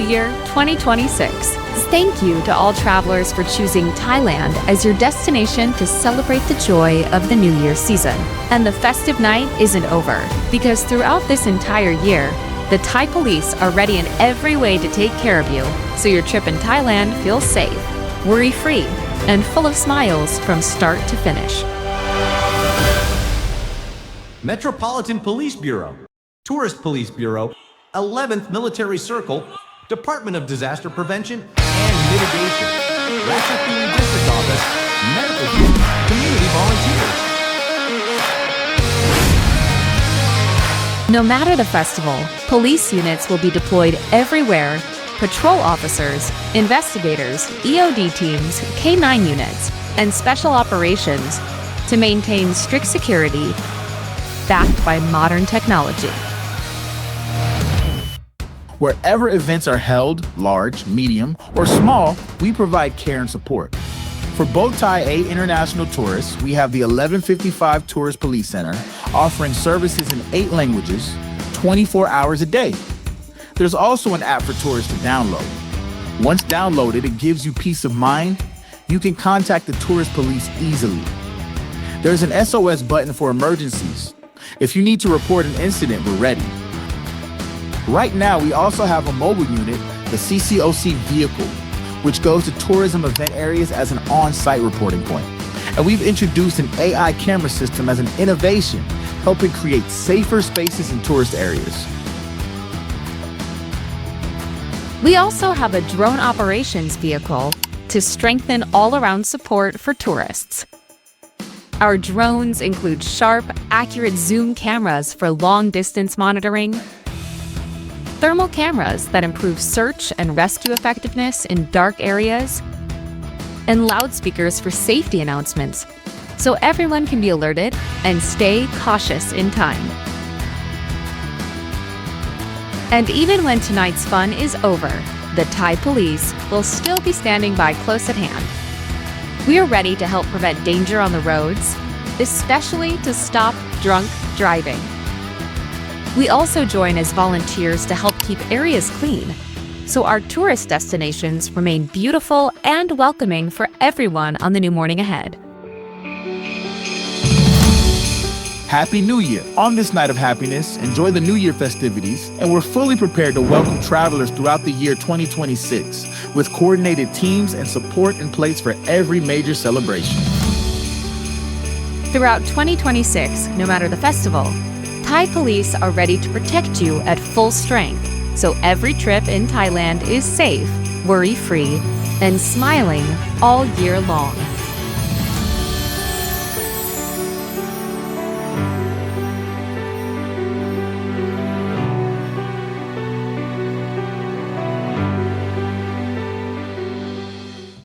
Year 2026. Thank you to all travelers for choosing Thailand as your destination to celebrate the joy of the New Year season. And the festive night isn't over, because throughout this entire year, the Thai police are ready in every way to take care of you, so your trip in Thailand feels safe, worry-free, and full of smiles from start to finish. Metropolitan Police Bureau, Tourist Police Bureau, 11th Military Circle, Department of Disaster Prevention and Mitigation, Ratchet District Office, Medical Team, Community Volunteers. No matter the festival, police units will be deployed everywhere. Patrol officers, investigators, EOD teams, K9 units, and special operations to maintain strict security backed by modern technology. Wherever events are held, large, medium, or small, we provide care and support. For both Thai A international tourists, we have the 1155 Tourist Police Center offering services in 8 languages, 24 hours a day. There's also an app for tourists to download. Once downloaded, it gives you peace of mind. You can contact the tourist police easily. There's an SOS button for emergencies. If you need to report an incident, we're ready. Right now, we also have a mobile unit, the CCOC vehicle, which goes to tourism event areas as an on-site reporting point. And we've introduced an AI camera system as an innovation, helping create safer spaces in tourist areas. We also have a drone operations vehicle to strengthen all-around support for tourists. Our drones include sharp, accurate zoom cameras for long-distance monitoring, thermal cameras that improve search and rescue effectiveness in dark areas, and loudspeakers for safety announcements, so everyone can be alerted and stay cautious in time. And even when tonight's fun is over, the Thai police will still be standing by close at hand. We are ready to help prevent danger on the roads, especially to stop drunk driving. We also join as volunteers to help keep areas clean, so our tourist destinations remain beautiful and welcoming for everyone on the new morning ahead. Happy New Year! On this night of happiness, enjoy the New Year festivities, and we're fully prepared to welcome travelers throughout the year 2026 with coordinated teams and support in place for every major celebration. Throughout 2026, no matter the festival, Thai police are ready to protect you at full strength, so every trip in Thailand is safe, worry-free, and smiling all year long.